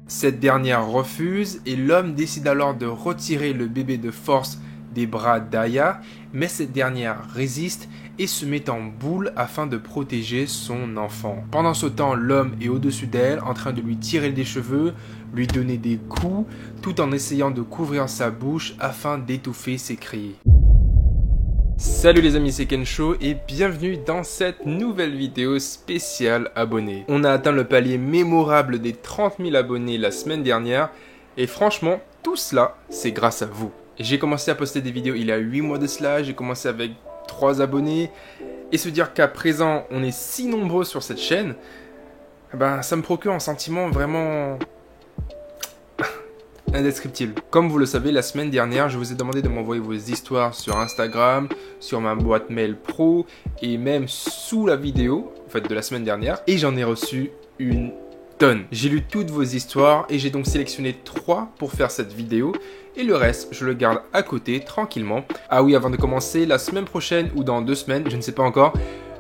Cette dernière refuse et l'homme décide alors de retirer le bébé de force des bras d'Aya, mais cette dernière résiste et se met en boule afin de protéger son enfant. Pendant ce temps, l'homme est au-dessus d'elle, en train de lui tirer des cheveux, lui donner des coups, tout en essayant de couvrir sa bouche afin d'étouffer ses cris. Salut les amis, c'est Kensho et bienvenue dans cette nouvelle vidéo spéciale abonnés. On a atteint le palier mémorable des 30 000 abonnés la semaine dernière et franchement, tout cela, c'est grâce à vous. J'ai commencé à poster des vidéos il y a 8 mois de cela, j'ai commencé avec 3 abonnés et se dire qu'à présent, on est si nombreux sur cette chaîne, ça me procure un sentiment vraiment indescriptible. Comme vous le savez, la semaine dernière, je vous ai demandé de m'envoyer vos histoires sur Instagram, sur ma boîte mail pro et même sous la vidéo de la semaine dernière. Et j'en ai reçu une tonne. J'ai lu toutes vos histoires et j'ai donc sélectionné 3 pour faire cette vidéo. Et le reste, je le garde à côté, tranquillement. Ah oui, avant de commencer, la semaine prochaine ou dans 2 semaines, je ne sais pas encore,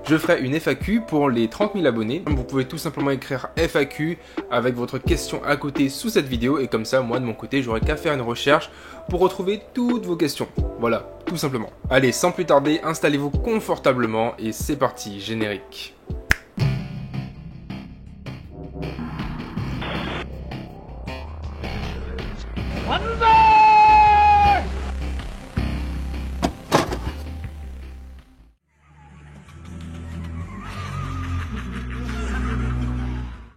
je ferai une FAQ pour les 30 000 abonnés. Vous pouvez tout simplement écrire FAQ avec votre question à côté sous cette vidéo. Et comme ça, moi de mon côté, j'aurai qu'à faire une recherche pour retrouver toutes vos questions. Voilà, tout simplement. Allez, sans plus tarder, installez-vous confortablement et c'est parti, générique.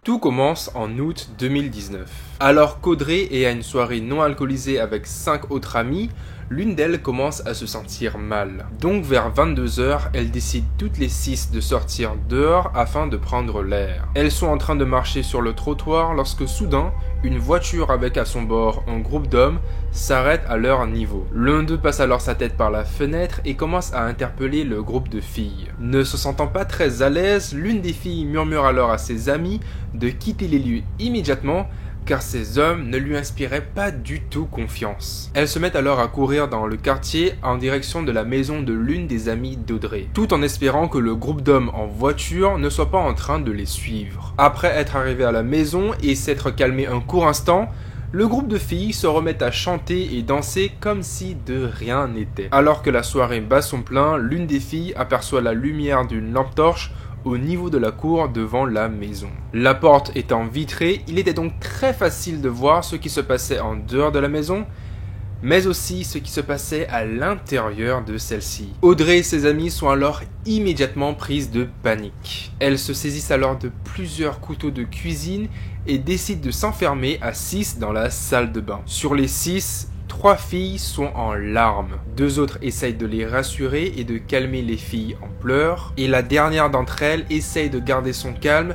Tout commence en août 2019. Alors qu'Audrey est à une soirée non alcoolisée avec 5 autres amies, l'une d'elles commence à se sentir mal. Donc vers 22 h, elles décident toutes les 6 de sortir dehors afin de prendre l'air. Elles sont en train de marcher sur le trottoir lorsque soudain, une voiture avec à son bord un groupe d'hommes s'arrête à leur niveau. L'un d'eux passe alors sa tête par la fenêtre et commence à interpeller le groupe de filles. Ne se sentant pas très à l'aise, l'une des filles murmure alors à ses amis de quitter les lieux immédiatement car ces hommes ne lui inspiraient pas du tout confiance. Elles se mettent alors à courir dans le quartier en direction de la maison de l'une des amies d'Audrey, tout en espérant que le groupe d'hommes en voiture ne soit pas en train de les suivre. Après être arrivé à la maison et s'être calmé un court instant, le groupe de filles se remet à chanter et danser comme si de rien n'était. Alors que la soirée bat son plein, l'une des filles aperçoit la lumière d'une lampe torche au niveau de la cour devant la maison. La porte étant vitrée, il était donc très facile de voir ce qui se passait en dehors de la maison, mais aussi ce qui se passait à l'intérieur de celle-ci. Audrey et ses amies sont alors immédiatement prises de panique. Elles se saisissent alors de plusieurs couteaux de cuisine et décident de s'enfermer à 6 dans la salle de bain. Sur les 6, 3 filles sont en larmes. 2 autres essayent de les rassurer et de calmer les filles en pleurs. Et la dernière d'entre elles essaye de garder son calme,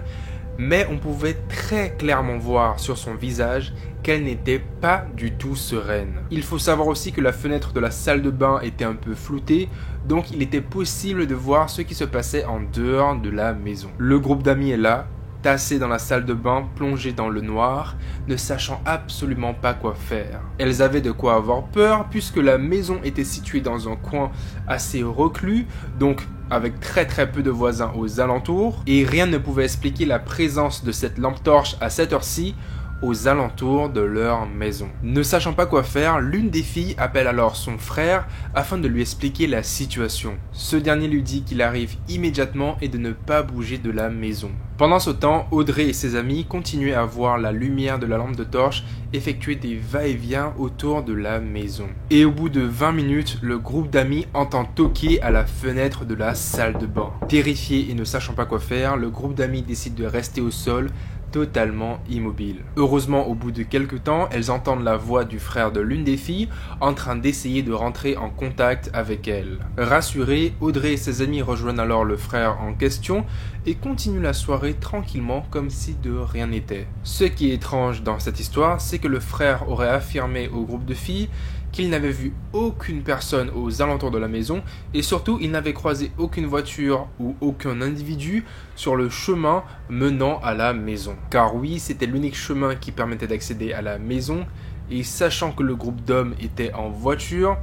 mais on pouvait très clairement voir sur son visage qu'elle n'était pas du tout sereine. Il faut savoir aussi que la fenêtre de la salle de bain était un peu floutée, donc il était possible de voir ce qui se passait en dehors de la maison. Le groupe d'amis est là, tassées dans la salle de bain, plongées dans le noir, ne sachant absolument pas quoi faire. Elles avaient de quoi avoir peur puisque la maison était située dans un coin assez reclus, donc avec très peu de voisins aux alentours, et rien ne pouvait expliquer la présence de cette lampe torche à cette heure-ci aux alentours de leur maison. Ne sachant pas quoi faire, l'une des filles appelle alors son frère afin de lui expliquer la situation. Ce dernier lui dit qu'il arrive immédiatement et de ne pas bouger de la maison. Pendant ce temps, Audrey et ses amis continuaient à voir la lumière de la lampe de torche effectuer des va-et-vient autour de la maison. Et au bout de 20 minutes, le groupe d'amis entend toquer à la fenêtre de la salle de bain. Terrifié et ne sachant pas quoi faire, le groupe d'amis décide de rester au sol, totalement immobile. Heureusement, au bout de quelques temps, elles entendent la voix du frère de l'une des filles en train d'essayer de rentrer en contact avec elle. Rassurée, Audrey et ses amis rejoignent alors le frère en question et continuent la soirée tranquillement comme si de rien n'était. Ce qui est étrange dans cette histoire, c'est que le frère aurait affirmé au groupe de filles qu'il n'avait vu aucune personne aux alentours de la maison et surtout il n'avait croisé aucune voiture ou aucun individu sur le chemin menant à la maison. Car oui, c'était l'unique chemin qui permettait d'accéder à la maison et sachant que le groupe d'hommes était en voiture,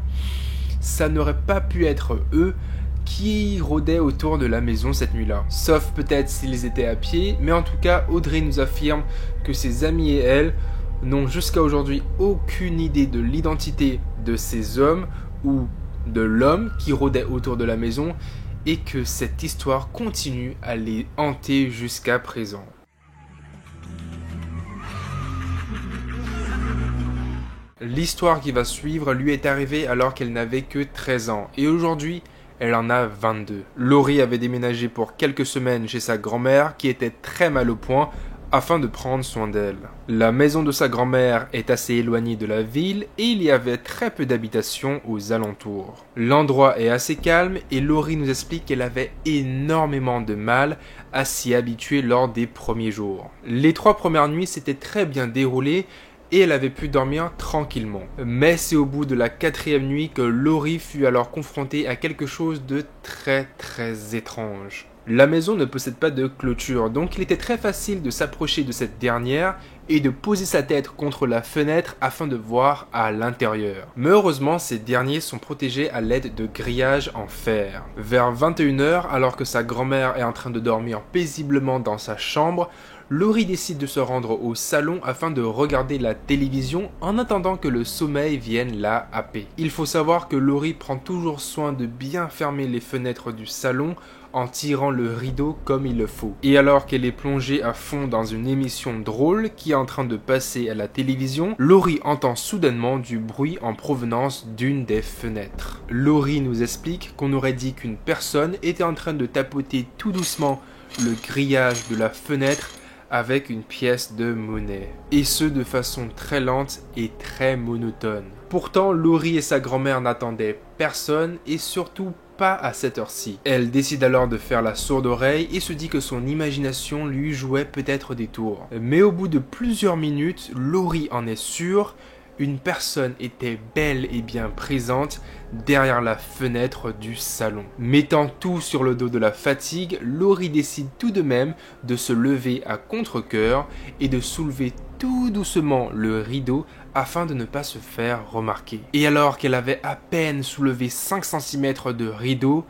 ça n'aurait pas pu être eux qui rôdaient autour de la maison cette nuit-là. Sauf peut-être s'ils étaient à pied, mais en tout cas, Audrey nous affirme que ses amis et elle n'ont jusqu'à aujourd'hui aucune idée de l'identité de ces hommes ou de l'homme qui rôdait autour de la maison et que cette histoire continue à les hanter jusqu'à présent. L'histoire qui va suivre lui est arrivée alors qu'elle n'avait que 13 ans et aujourd'hui, elle en a 22. Laurie avait déménagé pour quelques semaines chez sa grand-mère qui était très mal au point afin de prendre soin d'elle. La maison de sa grand-mère est assez éloignée de la ville et il y avait très peu d'habitations aux alentours. L'endroit est assez calme et Laurie nous explique qu'elle avait énormément de mal à s'y habituer lors des premiers jours. Les 3 premières nuits s'étaient très bien déroulées et elle avait pu dormir tranquillement. Mais c'est au bout de la 4e nuit que Laurie fut alors confrontée à quelque chose de très étrange. La maison ne possède pas de clôture, donc il était très facile de s'approcher de cette dernière et de poser sa tête contre la fenêtre afin de voir à l'intérieur. Mais heureusement, ces derniers sont protégés à l'aide de grillages en fer. Vers 21h, alors que sa grand-mère est en train de dormir paisiblement dans sa chambre, Laurie décide de se rendre au salon afin de regarder la télévision en attendant que le sommeil vienne la happer. Il faut savoir que Laurie prend toujours soin de bien fermer les fenêtres du salon en tirant le rideau comme il le faut. Et alors qu'elle est plongée à fond dans une émission drôle qui est en train de passer à la télévision, Laurie entend soudainement du bruit en provenance d'une des fenêtres. Laurie nous explique qu'on aurait dit qu'une personne était en train de tapoter tout doucement le grillage de la fenêtre avec une pièce de monnaie. Et ce de façon très lente et très monotone. Pourtant, Laurie et sa grand-mère n'attendaient personne et surtout pas à cette heure-ci. Elle décide alors de faire la sourde oreille et se dit que son imagination lui jouait peut-être des tours. Mais au bout de plusieurs minutes, Laurie en est sûre, une personne était bel et bien présente derrière la fenêtre du salon. Mettant tout sur le dos de la fatigue, Laurie décide tout de même de se lever à contre-cœur et de soulever tout doucement le rideau afin de ne pas se faire remarquer. Et alors qu'elle avait à peine soulevé 5 cm de rideau,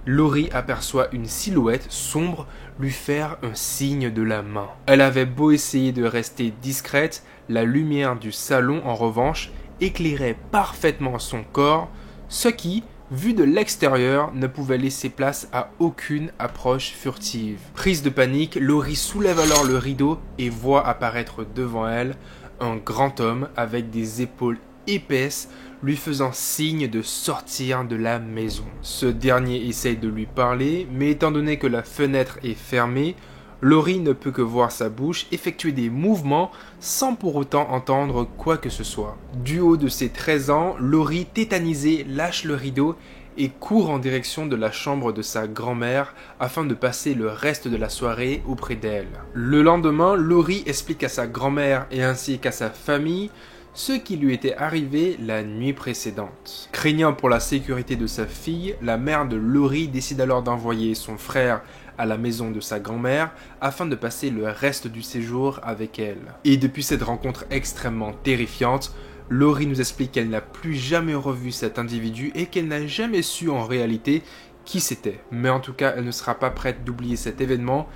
Laurie aperçoit une silhouette sombre lui faire un signe de la main. Elle avait beau essayer de rester discrète, la lumière du salon en revanche éclairait parfaitement son corps, ce qui, vu de l'extérieur, ne pouvait laisser place à aucune approche furtive. Prise de panique, Laurie soulève alors le rideau et voit apparaître devant elle un grand homme avec des épaules épaisses lui faisant signe de sortir de la maison. Ce dernier essaye de lui parler, mais étant donné que la fenêtre est fermée, Laurie ne peut que voir sa bouche effectuer des mouvements sans pour autant entendre quoi que ce soit. Du haut de ses 13 ans, Laurie, tétanisée, lâche le rideau et court en direction de la chambre de sa grand-mère afin de passer le reste de la soirée auprès d'elle. Le lendemain, Laurie explique à sa grand-mère et ainsi qu'à sa famille ce qui lui était arrivé la nuit précédente. Craignant pour la sécurité de sa fille, la mère de Laurie décide alors d'envoyer son frère à la maison de sa grand-mère afin de passer le reste du séjour avec elle. Et depuis cette rencontre extrêmement terrifiante, Laurie nous explique qu'elle n'a plus jamais revu cet individu et qu'elle n'a jamais su en réalité qui c'était. Mais en tout cas, elle ne sera pas prête d'oublier cet événement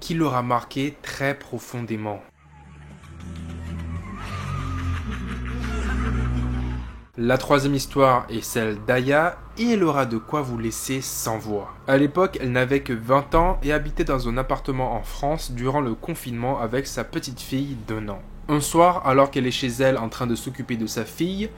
qui l'aura marqué très profondément. La troisième histoire est celle d'Aya et elle aura de quoi vous laisser sans voix. À l'époque, elle n'avait que 20 ans et habitait dans un appartement en France durant le confinement avec sa petite fille d'1 an. Un soir, alors qu'elle est chez elle en train de s'occuper de sa fille,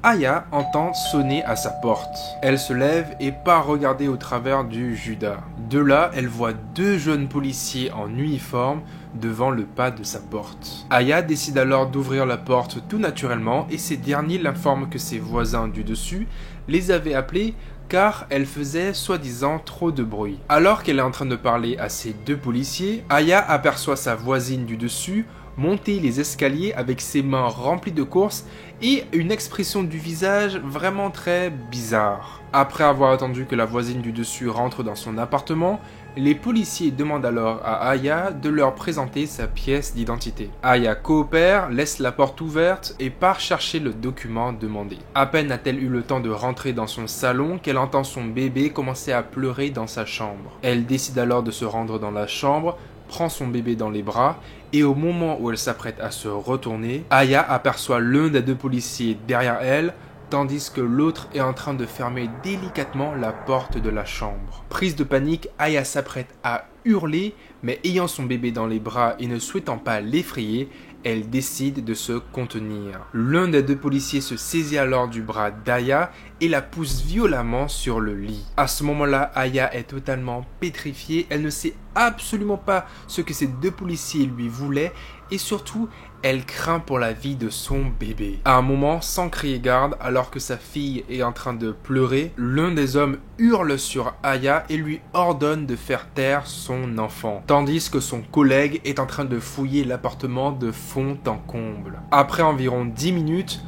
Aya entend sonner à sa porte. Elle se lève et part regarder au travers du Judas. De là, elle voit 2 jeunes policiers en uniforme devant le pas de sa porte. Aya décide alors d'ouvrir la porte tout naturellement et ces derniers l'informent que ses voisins du dessus les avaient appelés car elle faisait soi-disant trop de bruit. Alors qu'elle est en train de parler à ces 2 policiers, Aya aperçoit sa voisine du dessus monter les escaliers avec ses mains remplies de courses et une expression du visage vraiment très bizarre. Après avoir attendu que la voisine du dessus rentre dans son appartement, les policiers demandent alors à Aya de leur présenter sa pièce d'identité. Aya coopère, laisse la porte ouverte et part chercher le document demandé. À peine a-t-elle eu le temps de rentrer dans son salon qu'elle entend son bébé commencer à pleurer dans sa chambre. Elle décide alors de se rendre dans la chambre, prend son bébé dans les bras et au moment où elle s'apprête à se retourner, Aya aperçoit l'un des deux policiers derrière elle, tandis que l'autre est en train de fermer délicatement la porte de la chambre. Prise de panique, Aya s'apprête à hurler, mais ayant son bébé dans les bras et ne souhaitant pas l'effrayer, elle décide de se contenir. L'un des deux policiers se saisit alors du bras d'Aya et la pousse violemment sur le lit. À ce moment-là, Aya est totalement pétrifiée, elle ne sait absolument pas ce que ces deux policiers lui voulaient et surtout, elle craint pour la vie de son bébé. À un moment, sans crier garde, alors que sa fille est en train de pleurer, l'un des hommes hurle sur Aya et lui ordonne de faire taire son enfant, tandis que son collègue est en train de fouiller l'appartement de fond en comble. Après environ 10 minutes,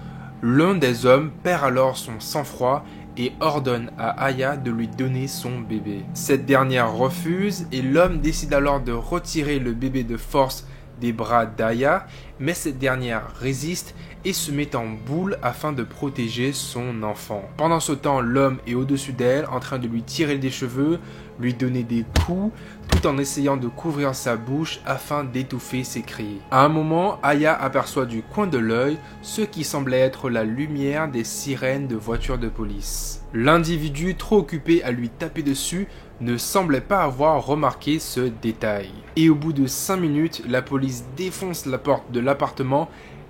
l'un des hommes perd alors son sang-froid et ordonne à Aya de lui donner son bébé. Cette dernière refuse et l'homme décide alors de retirer le bébé de force des bras d'Aya, mais cette dernière résiste et se met en boule afin de protéger son enfant. Pendant ce temps, l'homme est au-dessus d'elle en train de lui tirer des cheveux, lui donner des coups, tout en essayant de couvrir sa bouche afin d'étouffer ses cris. À un moment, Aya aperçoit du coin de l'œil ce qui semblait être la lumière des sirènes de voitures de police. L'individu, trop occupé à lui taper dessus, ne semblait pas avoir remarqué ce détail. Et au bout de 5 minutes, la police défonce la porte de l'appartement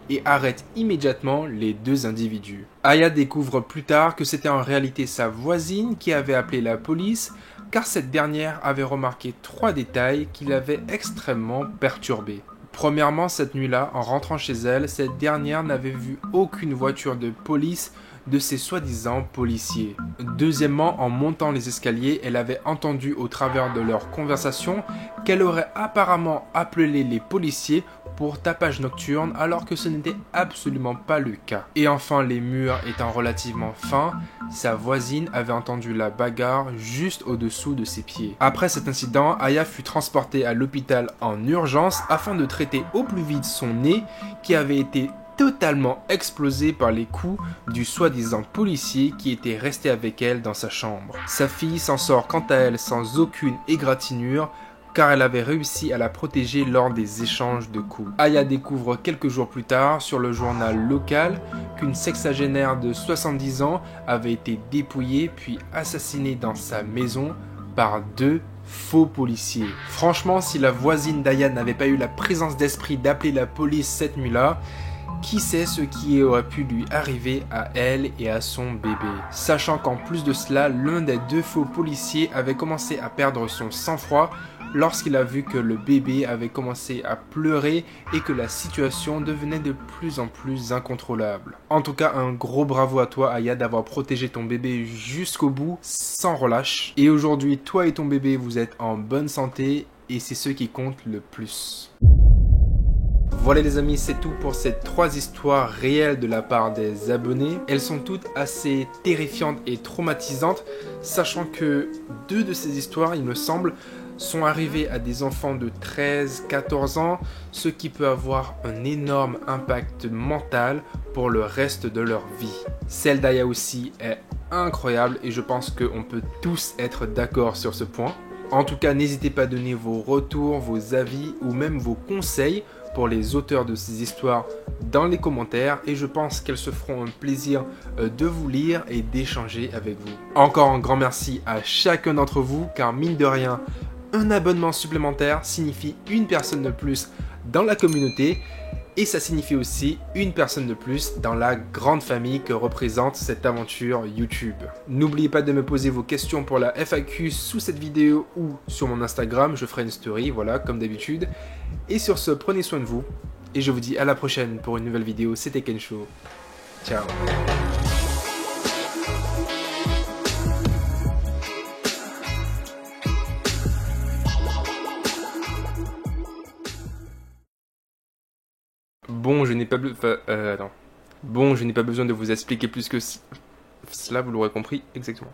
et arrête immédiatement les deux individus. Aya découvre plus tard que c'était en réalité sa voisine qui avait appelé la police, car cette dernière avait remarqué 3 détails qui l'avaient extrêmement perturbée. Premièrement, cette nuit-là, en rentrant chez elle, cette dernière n'avait vu aucune voiture de police de ces soi-disant policiers. Deuxièmement, en montant les escaliers, elle avait entendu au travers de leur conversation qu'elle aurait apparemment appelé les policiers pour tapage nocturne alors que ce n'était absolument pas le cas. Et enfin, les murs étant relativement fins, sa voisine avait entendu la bagarre juste au-dessous de ses pieds. Après cet incident, Aya fut transportée à l'hôpital en urgence afin de traiter au plus vite son nez qui avait été totalement explosé par les coups du soi-disant policier qui était resté avec elle dans sa chambre. Sa fille s'en sort quant à elle sans aucune égratignure car elle avait réussi à la protéger lors des échanges de coups. Aya découvre quelques jours plus tard sur le journal local qu'une sexagénaire de 70 ans avait été dépouillée puis assassinée dans sa maison par 2 faux policiers. Franchement, si la voisine d'Aya n'avait pas eu la présence d'esprit d'appeler la police cette nuit-là, qui sait ce qui aurait pu lui arriver à elle et à son bébé. Sachant qu'en plus de cela, l'un des 2 faux policiers avait commencé à perdre son sang-froid lorsqu'il a vu que le bébé avait commencé à pleurer et que la situation devenait de plus en plus incontrôlable. En tout cas, un gros bravo à toi Aya d'avoir protégé ton bébé jusqu'au bout sans relâche. Et aujourd'hui, toi et ton bébé, vous êtes en bonne santé et c'est ce qui compte le plus. Voilà les amis, c'est tout pour ces 3 histoires réelles de la part des abonnés. Elles sont toutes assez terrifiantes et traumatisantes, sachant que 2 de ces histoires, il me semble, sont arrivées à des enfants de 13-14 ans, ce qui peut avoir un énorme impact mental pour le reste de leur vie. Celle d'Aya aussi est incroyable et je pense qu'on peut tous être d'accord sur ce point. En tout cas, n'hésitez pas à donner vos retours, vos avis ou même vos conseils pour les auteurs de ces histoires dans les commentaires et je pense qu'elles se feront un plaisir de vous lire et d'échanger avec vous. Encore un grand merci à chacun d'entre vous car mine de rien, un abonnement supplémentaire signifie une personne de plus dans la communauté et ça signifie aussi une personne de plus dans la grande famille que représente cette aventure YouTube. N'oubliez pas de me poser vos questions pour la FAQ sous cette vidéo ou sur mon Instagram, je ferai une story, voilà, comme d'habitude. Et sur ce, prenez soin de vous et je vous dis à la prochaine pour une nouvelle vidéo. C'était Kensho. Ciao. Bon, je n'ai pas besoin de vous expliquer plus que cela, vous l'aurez compris exactement.